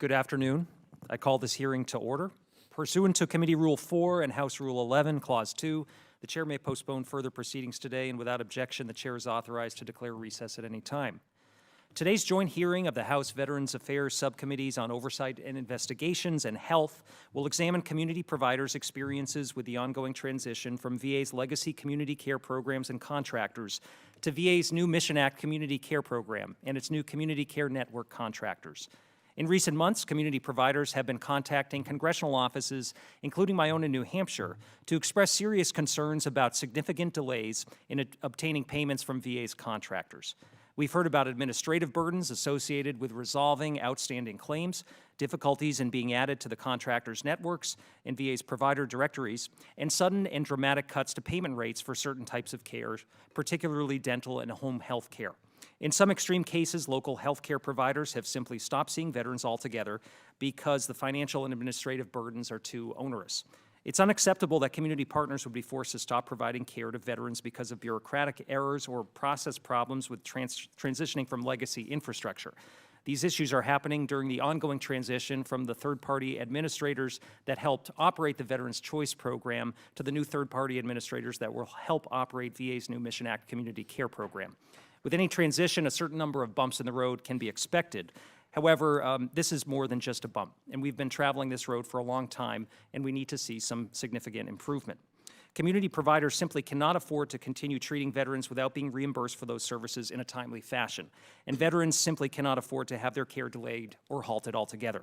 Good afternoon. I call this hearing to order. Pursuant to Committee Rule 4 and House Rule 11, Clause 2, the Chair may postpone further proceedings today, and without objection, the Chair is authorized to declare recess at any time. Today's joint hearing of the House Veterans Affairs Subcommittees on Oversight and Investigations and Health will examine community providers' experiences with the ongoing transition from VA's legacy community care programs and contractors to VA's new Mission Act Community Care Program and its new Community Care Network contractors. In recent months, community providers have been contacting congressional offices, including my own in New Hampshire, to express serious concerns about significant delays in obtaining payments from VA's contractors. We've heard about administrative burdens associated with resolving outstanding claims, difficulties in being added to the contractors' networks and VA's provider directories, and sudden and dramatic cuts to payment rates for certain types of care, particularly dental and home health care. In some extreme cases, local health care providers have simply stopped seeing veterans altogether because the financial and administrative burdens are too onerous. It's unacceptable that community partners would be forced to stop providing care to veterans because of bureaucratic errors or process problems with transitioning from legacy infrastructure. These issues are happening during the ongoing transition from the third-party administrators that helped operate the Veterans Choice Program to the new third-party administrators that will help operate VA's new Mission Act Community Care Program. With any transition, a certain number of bumps in the road can be expected. However, this is more than just a bump, and we've been traveling this road for a long time, and we need to see some significant improvement. Community providers simply cannot afford to continue treating veterans without being reimbursed for those services in a timely fashion, and veterans simply cannot afford to have their care delayed or halted altogether.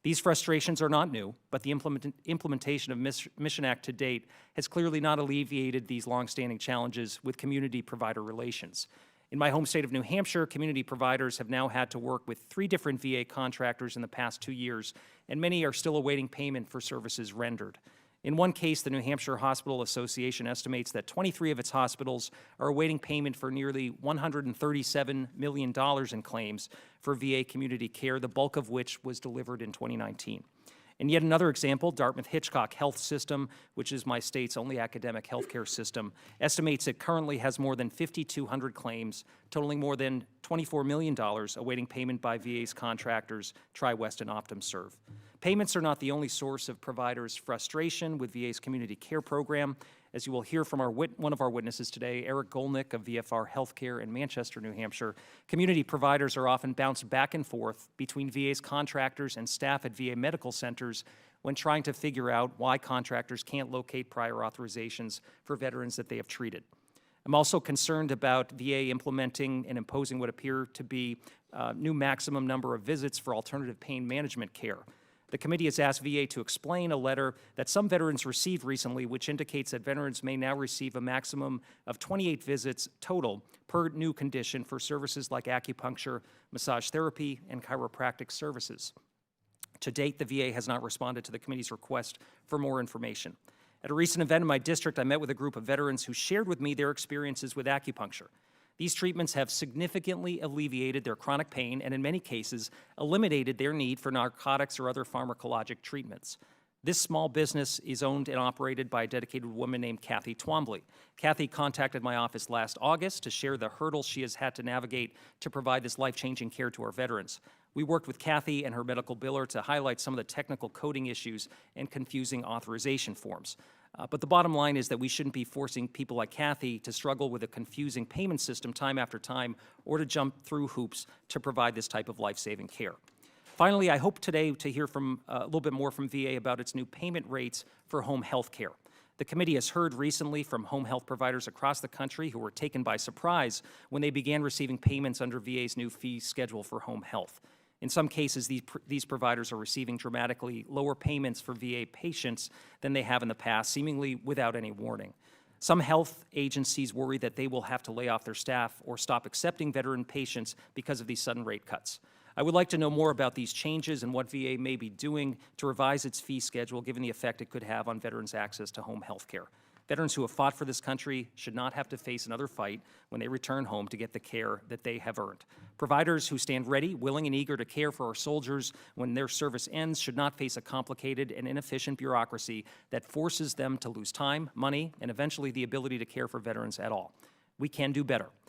These frustrations are not new, but the implementation of Mission Act to date has clearly not alleviated these longstanding challenges with community provider relations. In my home state of New Hampshire, community providers have now had to work with 3 different VA contractors in the past 2 years, and many are still awaiting payment for services rendered. In one case, the New Hampshire Hospital Association estimates that 23 of its hospitals are awaiting payment for nearly $137 million in claims for VA community care, the bulk of which was delivered in 2019. In yet another example, Dartmouth-Hitchcock Health System, which is my state's only academic healthcare system, estimates it currently has more than 5,200 claims, totaling more than $24 million, awaiting payment by VA's contractors, TriWest and OptumServe. Payments are not the only source of providers' frustration with VA's community care program. As you will hear from one of our witnesses today, Eric Golnick of VFR Healthcare in Manchester, New Hampshire, community providers are often bounced back and forth between VA's contractors and staff at VA medical centers when trying to figure out why contractors can't locate prior authorizations for veterans that they have treated. I'm also concerned about VA implementing and imposing what appear to be a new maximum number of visits for alternative pain management care. The committee has asked VA to explain a letter that some veterans received recently, which indicates that veterans may now receive a maximum of 28 visits total per new condition for services like acupuncture, massage therapy, and chiropractic services. To date, the VA has not responded to the committee's request for more information. At a recent event in my district, I met with a group of veterans who shared with me their experiences with acupuncture. These treatments have significantly alleviated their chronic pain and in many cases eliminated their need for narcotics or other pharmacologic treatments. This small business is owned and operated by a dedicated woman named Kathy Twombly. Kathy contacted my office last August to share the hurdles she has had to navigate to provide this life-changing care to our veterans. We worked with Kathy and her medical biller to highlight some of the technical coding issues and confusing authorization forms. But the bottom line is that we shouldn't be forcing people like Kathy to struggle with a confusing payment system time after time or to jump through hoops to provide this type of life-saving care. Finally, I hope today to hear from a little bit more from VA about its new payment rates for home health care. The committee has heard recently from home health providers across the country who were taken by surprise when they began receiving payments under VA's new fee schedule for home health. In some cases, these providers are receiving dramatically lower payments for VA patients than they have in the past, seemingly without any warning. Some health agencies worry that they will have to lay off their staff or stop accepting veteran patients because of these sudden rate cuts. I would like to know more about these changes and what VA may be doing to revise its fee schedule given the effect it could have on veterans' access to home health care. Veterans who have fought for this country should not have to face another fight when they return home to get the care that they have earned. Providers who stand ready, willing, and eager to care for our soldiers when their service ends should not face a complicated and inefficient bureaucracy that forces them to lose time, money, and eventually the ability to care for veterans at all. We can do better.